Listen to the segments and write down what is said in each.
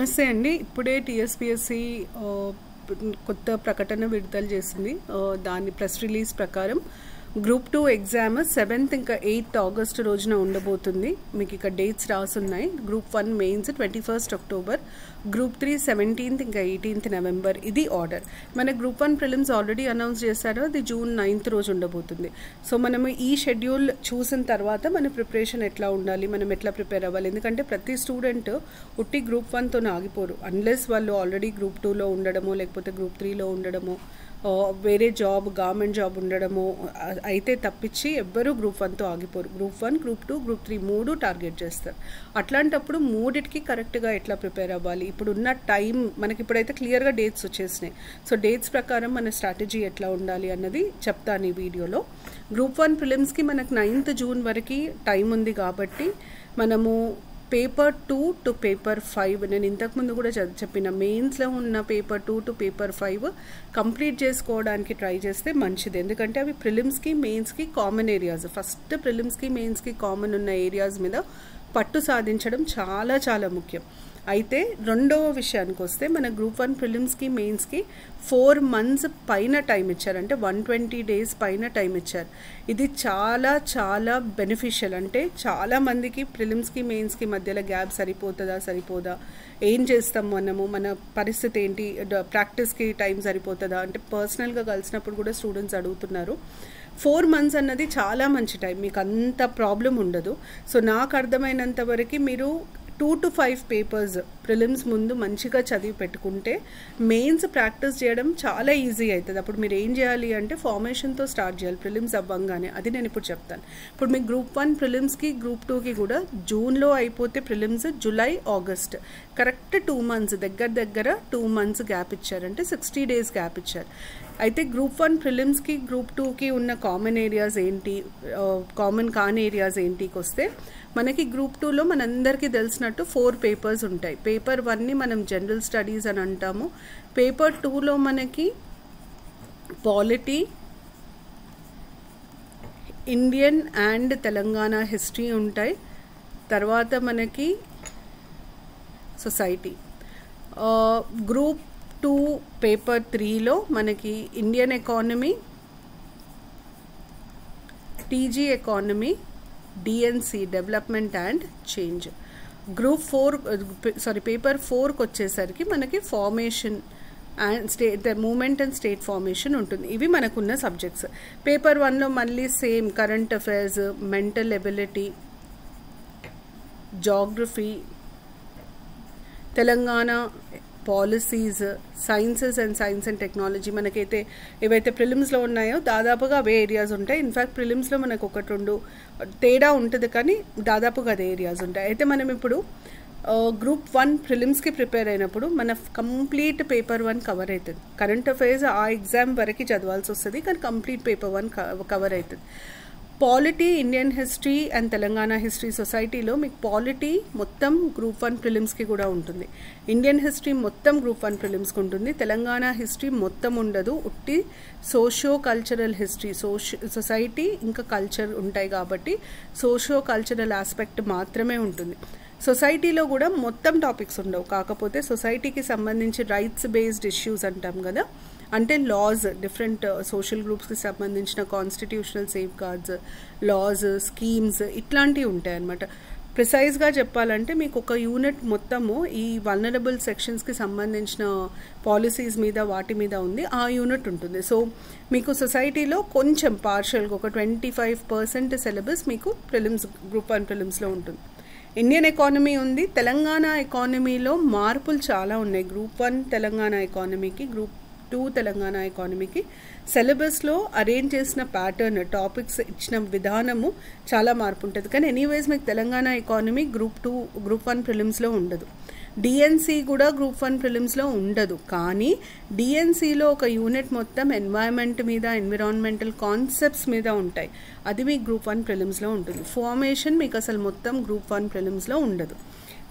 నమస్తే అండి. ఇప్పుడే టీఎస్పీఎస్సీ కొత్త ప్రకటన విడుదల చేసింది. దాని ప్రెస్ రిలీజ్ ప్రకారం గ్రూప్ 2 ఎగ్జామ్ 7th ఇంకా 8th ఆగస్ట్ రోజున ఉండబోతుంది. మీకు ఇక్కడ డేట్స్ రాసున్నాయి. Group 1 mains 21st October, group 3 17th ఇంకా 18th నవంబర్. ఇది ఆర్డర్. మన గ్రూప్ 1 ప్రిలిమ్స్ ఆల్రెడీ అనౌన్స్ చేశారు. అది జూన్ 9th రోజు ఉండబోతుంది. సో మనము ఈ షెడ్యూల్ చూసిన తర్వాత మన ప్రిపరేషన్ ఎట్లా ఉండాలి, మనం ఎట్లా ప్రిపేర్ అవ్వాలి. ఎందుకంటే ప్రతి స్టూడెంట్ ఉట్టి గ్రూప్ 1తోనే ఆగిపోరు. అన్లెస్ వాళ్ళు ఆల్రెడీ గ్రూప్ 2లో ఉండడమో లేకపోతే గ్రూప్ 3లో ఉండడమో వేరే జాబ్ గవర్నమెంట్ జాబ్ ఉండడము అయితే తప్పించి ఎవ్వరూ గ్రూప్ 1తో ఆగిపోరు. గ్రూప్ 1, గ్రూప్ 2, గ్రూప్ 3 మూడు టార్గెట్ చేస్తారు. అట్లాంటప్పుడు మూడిటికి కరెక్ట్గా ఎట్లా ప్రిపేర్ అవ్వాలి, ఇప్పుడున్న టైం మనకి ఇప్పుడైతే క్లియర్గా డేట్స్ వచ్చేసినాయి. సో డేట్స్ ప్రకారం మన స్ట్రాటజీ ఎట్లా ఉండాలి అన్నది చెప్తాను ఈ వీడియోలో. గ్రూప్ 1 ప్రిలిమ్స్కి మనకు 9th జూన్ వరకు టైం ఉంది కాబట్టి మనము పేపర్ 2 టు పేపర్ 5 నేను ఇంతకుముందు కూడా చెప్పిన మెయిన్స్లో ఉన్న పేపర్ 2 టు పేపర్ 5 కంప్లీట్ చేసుకోవడానికి ట్రై చేస్తే మంచిది. ఎందుకంటే అవి ప్రిలిమ్స్కి మెయిన్స్కి కామన్ ఏరియాస్. ఫస్ట్ ప్రిలిమ్స్కి మెయిన్స్కి కామన్ ఉన్న ఏరియాస్ మీద పట్టు సాధించడం చాలా చాలా ముఖ్యం. అయితే రెండవ విషయానికి వస్తే మన గ్రూప్ 1 ప్రిలిమ్స్కి మెయిన్స్కి 4 months పైన టైం ఇచ్చారు. అంటే 120 days పైన టైం ఇచ్చారు. ఇది చాలా చాలా బెనిఫిషియల్. అంటే చాలామందికి ప్రిలిమ్స్కి మెయిన్స్కి మధ్యలో గ్యాప్ సరిపోదా, ఏం చేస్తాం మనము, మన పరిస్థితి ఏంటి, ప్రాక్టీస్కి టైం సరిపోతుందా అంటే పర్సనల్గా కలిసినప్పుడు కూడా స్టూడెంట్స్ అడుగుతున్నారు. 4 months అన్నది చాలా మంచి టైం, మీకు అంత ప్రాబ్లం ఉండదు. సో నాకు అర్థమైనంత వరకు మీరు 2 to 5 పేపర్స్ ప్రిలిమ్స్ ముందు మంచిగా చదివి పెట్టుకుంటే మెయిన్స్ ప్రాక్టీస్ చేయడం చాలా ఈజీ అవుతుంది. అప్పుడు మీరు ఏం చేయాలి అంటే ఫార్మేషన్తో స్టార్ట్ చేయాలి ప్రిలిమ్స్ అవ్వంగానే. అది నేను ఇప్పుడు చెప్తాను. ఇప్పుడు మీకు గ్రూప్ 1 ప్రిలిమ్స్కి గ్రూప్ 2కి కూడా జూన్లో అయిపోతే prelims, July August correct 2 months దగ్గర 2 months గ్యాప్ ఇచ్చారు. అంటే 60 days గ్యాప్ ఇచ్చారు. అయితే గ్రూప్ 1 ప్రిలిమ్స్కి గ్రూప్ 2కి ఉన్న కామన్ ఏరియాస్ ఏంటి, కామన్ కాని ఏరియాస్ ఏంటికి వస్తే మనకి గ్రూప్ 2లో మనందరికీ తెలిసినట్టు 4 పేపర్స్ ఉంటాయి. పేపర్ 1ని మనం జనరల్ స్టడీస్ అని అంటాము. పేపర్ 2లో మనకి polity, Indian and Telangana history ఉంటాయి. తర్వాత మనకి సొసైటీ. గ్రూప్ 2 పేపర్ 3లో మనకి Indian economy, TG economy, DNC development and change. Group 4 paper 4కి వచ్చేసరికి మనకి formation and state moment and state formation ఉంటుంది. ఇవి మనకున్న సబ్జెక్ట్స్. పేపర్ 1లో మళ్ళీ same current affairs, mental ability, geography, Telangana policies, science and technology. మనకైతే ఏవైతే ప్రిలిమ్స్లో ఉన్నాయో దాదాపుగా అవే ఏరియాస్ ఉంటాయి. ఇన్ఫ్యాక్ట్ ప్రిలిమ్స్లో మనకు 1-2 తేడా ఉంటుంది, కానీ దాదాపుగా అదే ఏరియాస్ ఉంటాయి. అయితే మనం ఇప్పుడు గ్రూప్ 1 ప్రిలిమ్స్కి ప్రిపేర్ అయినప్పుడు మన కంప్లీట్ పేపర్ 1 కవర్ అవుతుంది. కరెంట్ అఫైర్స్ ఆ ఎగ్జామ్ వరకు చదవాల్సి వస్తుంది, కానీ కంప్లీట్ పేపర్ 1 కవర్ అవుతుంది. Polity, Indian history and Telangana history, సొసైటీలో మీకు పాలిటీ మొత్తం గ్రూప్ 1 ప్రిలిమ్స్కి కూడా ఉంటుంది. ఇండియన్ హిస్టరీ మొత్తం గ్రూప్ 1 ప్రిలిమ్స్కి ఉంటుంది. తెలంగాణ హిస్టరీ మొత్తం ఉండదు, ఉట్టి సోషియో కల్చరల్ హిస్టరీ, సొసైటీ ఇంకా కల్చర్ ఉంటాయి కాబట్టి సోషియో కల్చరల్ ఆస్పెక్ట్ మాత్రమే ఉంటుంది. సొసైటీలో కూడా మొత్తం టాపిక్స్ ఉండవు. కాకపోతే సొసైటీకి సంబంధించి రైట్స్ బేస్డ్ ఇష్యూస్ అంటాం కదా, అంటే లాస్, డిఫరెంట్ సోషల్ గ్రూప్స్కి సంబంధించిన constitutional safeguards, laws, schemes ఇట్లాంటివి ఉంటాయి అన్నమాట. ప్రిసైజ్గా చెప్పాలంటే మీకు ఒక యూనిట్ మొత్తము ఈ వల్నరబుల్ సెక్షన్స్కి సంబంధించిన పాలసీస్ మీద వాటి మీద ఉంది, ఆ యూనిట్ ఉంటుంది. సో మీకు సొసైటీలో కొంచెం పార్షియల్గా ఒక 25% సిలబస్ మీకు ప్రిలిమ్స్ గ్రూప్ 1 ప్రిలిమ్స్లో ఉంటుంది. ఇండియన్ ఎకానమీ ఉంది. తెలంగాణ ఎకానమీలో మార్పులు చాలా ఉన్నాయి. గ్రూప్ 1 తెలంగాణ ఎకానమీకి, గ్రూప్ 2 తెలంగాణ ఎకానమీకి సిలబస్లో అరేంజ్ చేసిన ప్యాటర్న్, టాపిక్స్ ఇచ్చిన విధానము చాలా మార్పు ఉంటుంది. కానీ ఎనీవేస్ మీకు తెలంగాణ ఎకానమీ గ్రూప్ 1 ప్రిలిమ్స్లో ఉండదు. డిఎన్సి కూడా గ్రూప్ 1 ప్రిలిమ్స్లో ఉండదు. కానీ డిఎన్సిలో ఒక యూనిట్ మొత్తం ఎన్వైరన్మెంట్ మీద, ఎన్విరాన్మెంటల్ కాన్సెప్ట్స్ మీద ఉంటాయి. అది మీకు గ్రూప్ 1 ప్రిలిమ్స్లో ఉంటుంది. ఫార్మేషన్ మీకు అసలు మొత్తం గ్రూప్ 1 ప్రిలిమ్స్లో ఉండదు.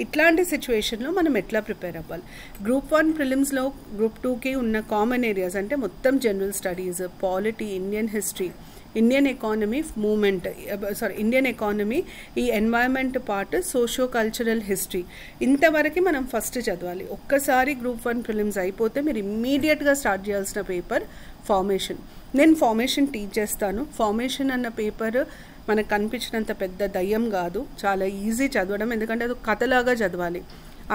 ఇట్లాంటి సిచ్యువేషన్లో మనం ఎట్లా ప్రిపేర్ అవ్వాలి? గ్రూప్ 1 ప్రిలిమ్స్లో గ్రూప్ 2కి ఉన్న కామన్ ఏరియాస్ అంటే మొత్తం general studies, polity, Indian history, Indian economy movement, Indian economy, ఈ environment part, socio cultural history, ఇంతవరకు మనం ఫస్ట్ చదవాలి. ఒక్కసారి గ్రూప్ 1 ప్రిలిమ్స్ అయిపోతే మీరు ఇమ్మీడియట్గా స్టార్ట్ చేయాల్సిన పేపర్ ఫార్మేషన్. నేను ఫార్మేషన్ టీచ్ చేస్తాను. ఫార్మేషన్ అన్న పేపర్ మనకు కనిపించినంత పెద్ద దయ్యం కాదు, చాలా ఈజీ చదవడం. ఎందుకంటే అది కథలాగా చదవాలి,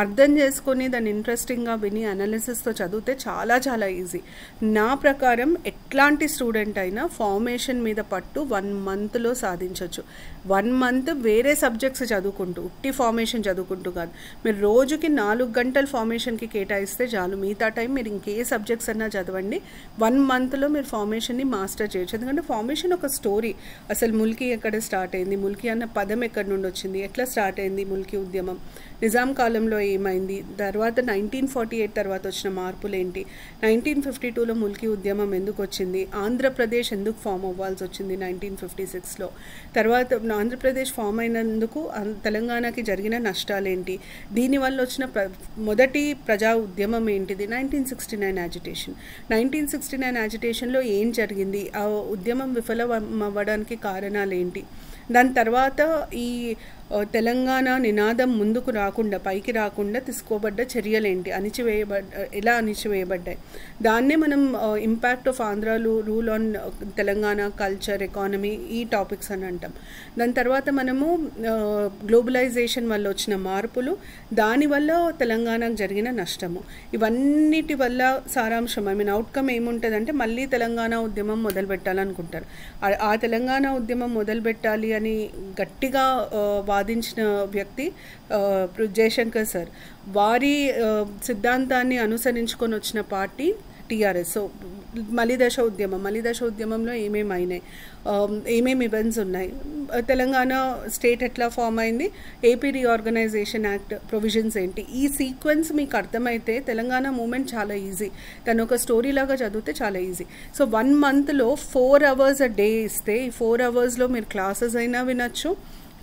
అర్థం చేసుకొని దాన్ని ఇంట్రెస్టింగ్గా విని అనాలిసిస్తో చదివితే చాలా చాలా ఈజీ. నా ప్రకారం ఎట్లాంటి స్టూడెంట్ అయినా ఫార్మేషన్ మీద పట్టు 1 మంత్లో సాధించవచ్చు. 1 మంత్ వేరే సబ్జెక్ట్స్ చదువుకుంటూ, ఉట్టి ఫార్మేషన్ చదువుకుంటూ కాదు, మీరు రోజుకి 4 గంటలు ఫార్మేషన్కి కేటాయిస్తే చాలు. మిగతా టైం మీరు ఇంకే సబ్జెక్ట్స్ అన్నా చదవండి. 1 మంత్లో మీరు ఫార్మేషన్ని మాస్టర్ చేయొచ్చు. ఎందుకంటే ఫార్మేషన్ ఒక స్టోరీ. అసలు ముల్కీ ఎక్కడ స్టార్ట్ అయింది, ముల్కీ అన్న పదం ఎక్కడి నుండి వచ్చింది, ఎట్లా స్టార్ట్ అయింది ముల్కీ ఉద్యమం, నిజాం కాలంలో ఏమైంది, తర్వాత 1948 తర్వాత వచ్చిన మార్పులు ఏంటి, 1952లో ముల్కీ ఉద్యమం ఎందుకు వచ్చింది, ఆంధ్రప్రదేశ్ ఎందుకు ఫామ్ అవ్వాల్సి వచ్చింది 1956లో, తర్వాత ఆంధ్రప్రదేశ్ ఫామ్ అయినందుకు తెలంగాణకి జరిగిన నష్టాలేంటి, దీనివల్ల వచ్చిన మొదటి ప్రజా ఉద్యమం ఏంటిది, 1969 యాజిటేషన్. 1969 యాజిటేషన్లో ఏం జరిగింది, ఆ ఉద్యమం విఫలం అవ్వడానికి కారణాలు ఏంటి, దాని తర్వాత ఈ తెలంగాణ నినాదం ముందుకు రాకుండా, పైకి రాకుండా తీసుకోబడ్డ చర్యలేంటి, ఎలా అణిచివేయబడ్డాయి, దాన్నే మనం impact of Andhra rule on Telangana culture, economy, ఈ టాపిక్స్ అని అంటాం. దాని తర్వాత మనము గ్లోబలైజేషన్ వల్ల వచ్చిన మార్పులు, దానివల్ల తెలంగాణకు జరిగిన నష్టము, ఇవన్నిటి వల్ల సారాంశం, అవుట్కమ్ ఏముంటుందంటే మళ్ళీ తెలంగాణ ఉద్యమం మొదలు పెట్టాలనుకుంటారు. ఆ తెలంగాణ ఉద్యమం మొదలు పెట్టాలి అని గట్టిగా వాదించిన వ్యక్తి జయశంకర్ సార్. వారి సిద్ధాంతాన్ని అనుసరించుకొని వచ్చిన పార్టీ టీఆర్ఎస్. సో మలిదశ ఉద్యమంలో ఏమేమి అయినాయి, ఏమేమి ఈవెంట్స్ ఉన్నాయి, తెలంగాణ స్టేట్ ఎట్లా ఫామ్ అయింది, ఏపీ రీఆర్గనైజేషన్ యాక్ట్ ప్రొవిజన్స్ ఏంటి, ఈ సీక్వెన్స్ మీకు అర్థమైతే తెలంగాణ మూమెంట్ చాలా ఈజీ. తను ఒక స్టోరీ లాగా చదివితే చాలా ఈజీ. సో 1 మంత్లో 4 hours a day ఇస్తే, ఈ 4 hours మీరు క్లాసెస్ అయినా వినొచ్చు,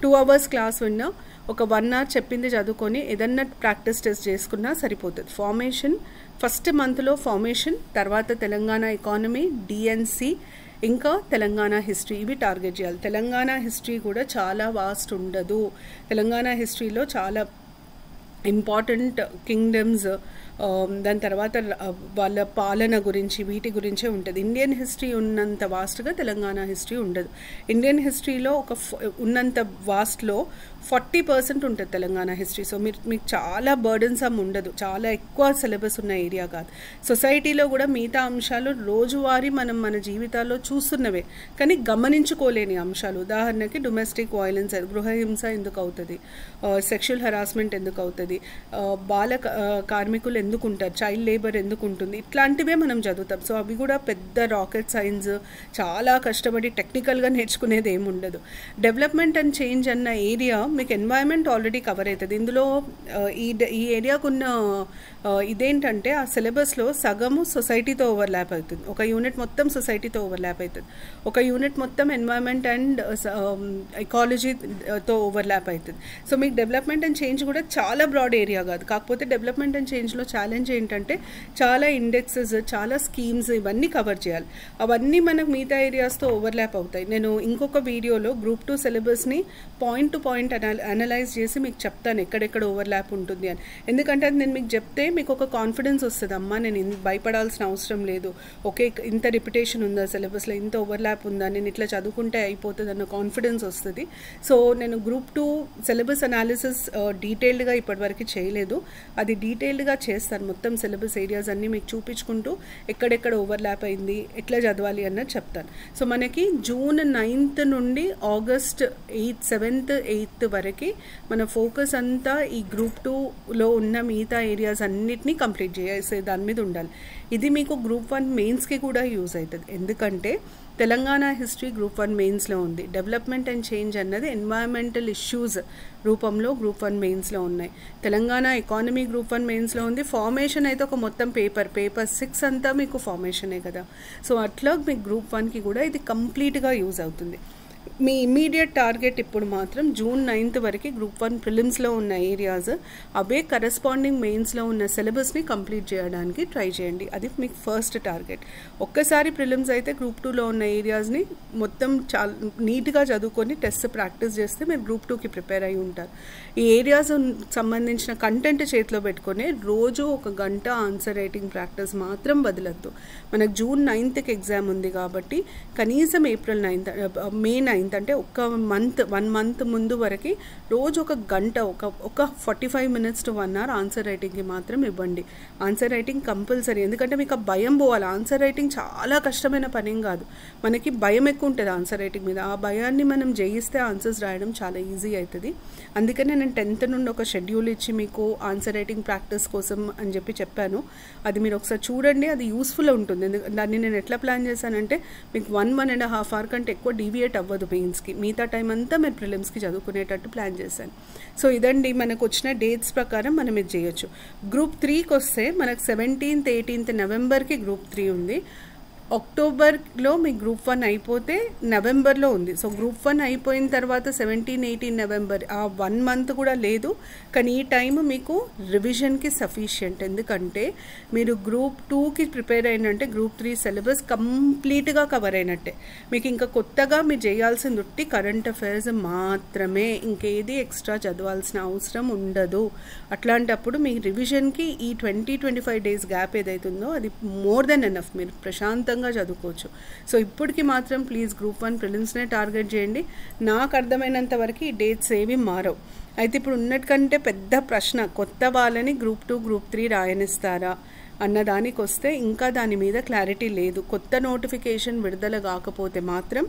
2 hours క్లాస్ విన్నా, ఒక 1 hour చెప్పింది చదువుకొని ఏదన్నా ప్రాక్టీస్ టెస్ట్ చేసుకున్నా సరిపోతుంది. ఫార్మేషన్ ఫస్ట్ మంత్లో ఫార్మేషన్, తర్వాత తెలంగాణ ఎకానమీ, డిఎన్సి, ఇంకా తెలంగాణ హిస్టరీ, ఇవి టార్గెట్ చేయాలి. తెలంగాణ హిస్టరీ కూడా చాలా వాస్ట్ ఉండదు. తెలంగాణ హిస్టరీలో చాలా ఇంపార్టెంట్ కింగ్డమ్స్, దాని తర్వాత వాళ్ళ పాలన గురించి, వీటి గురించే ఉంటుంది. ఇండియన్ హిస్టరీ ఉన్నంత వాస్ట్గా తెలంగాణ హిస్టరీ ఉండదు. ఇండియన్ హిస్టరీలో ఉన్నంత వాస్ట్లో 40% ఉంటుంది తెలంగాణ హిస్టరీ. సో మీకు చాలా బర్డెన్సమ్ ఉండదు, చాలా ఎక్కువ సిలబస్ ఉన్న ఏరియా కాదు. సొసైటీలో కూడా మిగతా అంశాలు రోజువారీ మనం మన జీవితాల్లో చూస్తున్నవే, కానీ గమనించుకోలేని అంశాలు. ఉదాహరణకి డొమెస్టిక్ వైలెన్స్, గృహహింస ఎందుకు అవుతుంది, సెక్షువల్ హరాస్మెంట్ ఎందుకు అవుతుంది, బాల కార్మికులు ఎందుకు ఉంటారు, చైల్డ్ లేబర్ ఎందుకు ఉంటుంది, ఇట్లాంటివే మనం చదువుతాం. సో అవి కూడా పెద్ద రాకెట్ సైన్స్, చాలా కష్టపడి టెక్నికల్గా నేర్చుకునేది ఏమి ఉండదు. డెవలప్మెంట్ అండ్ చేంజ్ అన్న ఏరియా మీకు ఎన్వైరన్మెంట్ ఆల్రెడీ కవర్ అవుతుంది. ఇందులో ఈ ఏరియాకున్న ఇదేంటంటే ఆ సిలబస్లో సగము సొసైటీతో ఓవర్లాప్ అవుతుంది, ఒక యూనిట్ మొత్తం సొసైటీతో ఓవర్లాప్ అవుతుంది, ఒక యూనిట్ మొత్తం ఎన్వైరన్మెంట్ అండ్ ఎకాలజీతో ఓవర్లాప్ అవుతుంది. సో మీకు డెవలప్మెంట్ అండ్ చేంజ్ కూడా చాలా బ్రాడ్ ఏరియా కాదు. కాకపోతే డెవలప్మెంట్ అండ్ చేంజ్లో ఛాలెంజ్ ఏంటంటే చాలా ఇండెక్సెస్, చాలా స్కీమ్స్, ఇవన్నీ కవర్ చేయాలి. అవన్నీ మనకు మిగతా ఏరియాస్తో ఓవర్లాప్ అవుతాయి. నేను ఇంకొక వీడియోలో గ్రూప్ 2 సిలబస్ని పాయింట్ టు పాయింట్ అనలైజ్ చేసి మీకు చెప్తాను ఎక్కడెక్కడ ఓవర్లాప్ ఉంటుంది అని. ఎందుకంటే అది నేను మీకు చెప్తే మీకు ఒక కాన్ఫిడెన్స్ వస్తుంది, అమ్మా నేను భయపడాల్సిన అవసరం లేదు, ఓకే ఇంత రిపిటేషన్ ఉందా సిలబస్లో, ఇంత ఓవర్లాప్ ఉందా, నేను ఇట్లా చదువుకుంటే అయిపోతుంది అన్న కాన్ఫిడెన్స్ వస్తుంది. సో నేను గ్రూప్ 2 సిలబస్ అనాలిసిస్ డీటెయిల్డ్గా ఇప్పటివరకు చేయలేదు, అది డీటెయిల్డ్గా చేస్తాను. మొత్తం సిలబస్ ఏరియాస్ అన్నీ మీకు చూపించుకుంటూ ఎక్కడెక్కడ ఓవర్లాప్ అయింది, ఎట్లా చదవాలి అన్నది చెప్తాను. సో మనకి జూన్ 9th నుండి ఆగస్ట్ 7th 8th వరకు మన ఫోకస్ అంతా ఈ గ్రూప్ 2లో ఉన్న మిగతా ఏరియాస్ అన్నిటినీ కంప్లీట్ చేసే దాని మీద ఉండాలి. ఇది మీకు గ్రూప్ 1 మెయిన్స్కి కూడా యూజ్ అవుతుంది. ఎందుకంటే తెలంగాణ హిస్టరీ గ్రూప్ 1 మెయిన్స్లో ఉంది, డెవలప్మెంట్ అండ్ చేంజ్ అన్నది ఎన్వైరన్మెంటల్ ఇష్యూస్ రూపంలో గ్రూప్ 1 మెయిన్స్లో ఉన్నాయి, తెలంగాణ ఎకానమీ గ్రూప్ 1 మెయిన్స్లో ఉంది. ఫార్మేషన్ అయితే ఒక మొత్తం పేపర్ 6 అంతా మీకు ఫార్మేషనే కదా. సో అట్లా మీకు గ్రూప్ 1కి కూడా ఇది కంప్లీట్గా యూజ్ అవుతుంది. మీ ఇమీడియట్ టార్గెట్ ఇప్పుడు మాత్రం జూన్ 9th వరకు గ్రూప్ 1 ప్రిలిమ్స్లో ఉన్న ఏరియాస్ అవే కరెస్పాండింగ్ మెయిన్స్లో ఉన్న సిలబస్ని కంప్లీట్ చేయడానికి ట్రై చేయండి. అది మీకు ఫస్ట్ టార్గెట్. ఒక్కసారి ప్రిలిమ్స్ అయితే గ్రూప్ 2లో ఉన్న ఏరియాస్ని మొత్తం చాలా నీట్గా చదువుకొని టెస్ట్ ప్రాక్టీస్ చేస్తే మీరు గ్రూప్ 2కి ప్రిపేర్ అయి ఉంటారు. ఈ ఏరియాస్ సంబంధించిన కంటెంట్ చేతిలో పెట్టుకొని రోజు 1 గంట ఆన్సర్ రైటింగ్ ప్రాక్టీస్ మాత్రం వదలద్దు. మనకు జూన్ 9th ఎగ్జామ్ ఉంది కాబట్టి కనీసం ఏప్రిల్ 9th మే 9th అంటే 1 మంత్ ముందు వరకు రోజు 1 గంట ఒక 45 minutes to 1 hour ఆన్సర్ రైటింగ్కి మాత్రం ఇవ్వండి. Answer writing compulsory. ఎందుకంటే మీకు ఆ భయం పోవాలి. ఆన్సర్ రైటింగ్ చాలా కష్టమైన పనేం కాదు. మనకి భయం ఎక్కువ ఉంటుంది ఆన్సర్ రైటింగ్ మీద. ఆ భయాన్ని మనం జయిస్తే ఆన్సర్స్ రాయడం చాలా ఈజీ అవుతుంది. అందుకనే నేను 10th నుండి ఒక షెడ్యూల్ ఇచ్చి మీకు ఆన్సర్ రైటింగ్ ప్రాక్టీస్ కోసం అని చెప్పాను. అది మీరు ఒకసారి చూడండి. అది యూస్ఫుల్ ఉంటుంది. దాన్ని నేను ఎట్లా ప్లాన్ చేశానంటే మీకు 1.5 hour కంటే ఎక్కువ డీవియేట్ అవ్వదు మెయిన్స్కి. మిగతా టైం అంతా మీరు ప్రిలిమ్స్కి చదువుకునేటట్టు ప్లాన్ చేశాను. సో ఇదండి మనకు వచ్చిన డేట్స్ ప్రకారం మనం ఇది చేయొచ్చు. గ్రూప్ 3కి వస్తే మనకు 17th 18th నవంబర్కి గ్రూప్ 3 ఉంది. అక్టోబర్లో మీ గ్రూప్ 1 అయిపోతే నవంబర్లో ఉంది. సో గ్రూప్ 1 అయిపోయిన తర్వాత 17, 18 నవంబర్ ఆ 1 month కూడా లేదు. కానీ ఈ టైం మీకు రివిజన్కి సఫిషియంట్. ఎందుకంటే మీరు గ్రూప్ 2కి ప్రిపేర్ అయినంటే గ్రూప్ 3 సిలబస్ కంప్లీట్గా కవర్ అయినట్టే. మీకు ఇంకా కొత్తగా మీరు చేయాల్సింది ఉట్టి కరెంట్ అఫైర్స్ మాత్రమే. ఇంకేది ఎక్స్ట్రా చదవాల్సిన అవసరం ఉండదు. అట్లాంటప్పుడు మీ రివిజన్కి ఈ 20-25 days గ్యాప్ ఏదైతుందో అది మోర్ దెన్ ఎనఫ్. మీరు ప్రశాంతంగా చదువుకోవచ్చు. సో ఇప్పటికి మాత్రం ప్లీజ్ గ్రూప్ 1 ప్రిలిమ్స్నే టార్గెట్ చేయండి. నాకు అర్థమైనంత వరకు ఈ డేట్స్ ఏవి మారవు. అయితే ఇప్పుడు ఉన్నట్టుకంటే పెద్ద ప్రశ్న, కొత్త వాళ్ళని గ్రూప్ 2 గ్రూప్ 3 రాయనిస్తారా అన్నదానికి వస్తే ఇంకా దాని మీద క్లారిటీ లేదు. కొత్త నోటిఫికేషన్ విడుదల కాకపోతే మాత్రం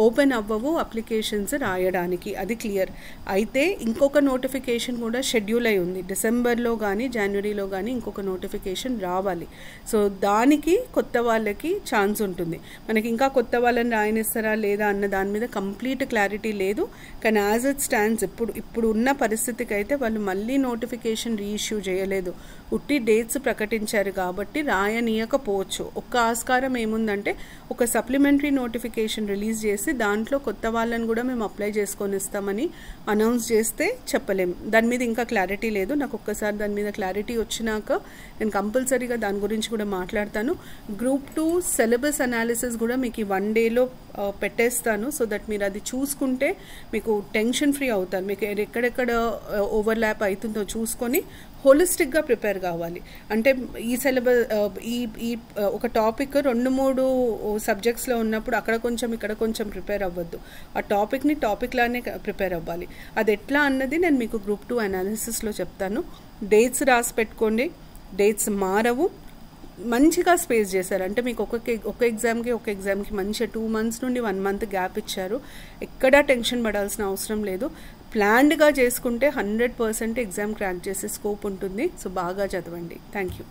ఓపెన్ అవ్వవు అప్లికేషన్స్ రాయడానికి, అది క్లియర్. అయితే ఇంకొక నోటిఫికేషన్ కూడా షెడ్యూల్ అయి ఉంది. డిసెంబర్లో కానీ జనవరిలో కానీ ఇంకొక నోటిఫికేషన్ రావాలి. సో దానికి కొత్త వాళ్ళకి ఛాన్స్ ఉంటుంది. మనకి ఇంకా కొత్త వాళ్ళని రాయనిస్తారా లేదా అన్న దాని మీద కంప్లీట్ క్లారిటీ లేదు. కానీ యాజ్ ఇట్ స్టాండ్స్ ఇప్పుడు ఉన్న పరిస్థితికి అయితే వాళ్ళు మళ్ళీ నోటిఫికేషన్ రీఇష్యూ చేయలేదు. ఉట్టి డేట్స్ ప్రకటించారు కాబట్టి రాయనీయకపోవచ్చు. ఒక్క ఆస్కారం ఏముందంటే ఒక సప్లిమెంటరీ నోటిఫికేషన్ రిలీజ్ చేసి దాంట్లో కొత్త వాళ్ళని కూడా మేము అప్లై చేసుకొని ఇస్తామని అనౌన్స్ చేస్తే చెప్పలేం. దాని మీద ఇంకా క్లారిటీ లేదు. నాకు ఒక్కసారి దాని మీద క్లారిటీ వచ్చినాక నేను కంపల్సరీగా దాని గురించి కూడా మాట్లాడతాను. గ్రూప్ 2 సిలబస్ అనాలిసిస్ కూడా మీకు ఈ 1 dayలో పెట్టేస్తాను. సో దట్ మీరు అది చూసుకుంటే మీకు టెన్షన్ ఫ్రీ అవుతారు. మీకు ఎక్కడెక్కడ ఓవర్లాప్ అవుతుందో చూసుకొని హోలిస్టిక్గా ప్రిపేర్ కావాలి. అంటే ఈ సిలబస్ ఈ ఒక టాపిక్ 2-3 సబ్జెక్ట్స్లో ఉన్నప్పుడు అక్కడ కొంచెం ఇక్కడ కొంచెం ప్రిపేర్ అవ్వద్దు. ఆ టాపిక్ని టాపిక్ లానే ప్రిపేర్ అవ్వాలి. అది ఎట్లా అన్నది నేను మీకు గ్రూప్ 2 అనాలిసిస్లో చెప్తాను. డేట్స్ రాసి పెట్టుకోండి. డేట్స్ మారవు. మంచిగా స్పేస్ చేశారు. అంటే మీకు ఒక ఎగ్జామ్కి మంచిగా 2 months నుండి 1 month గ్యాప్ ఇచ్చారు. ఎక్కడా టెన్షన్ పడాల్సిన అవసరం లేదు. ప్లాన్డ్గా చేసుకుంటే 100% ఎగ్జామ్ క్రాక్ చేసే స్కోప్ ఉంటుంది. సో బాగా చదవండి. Thank you.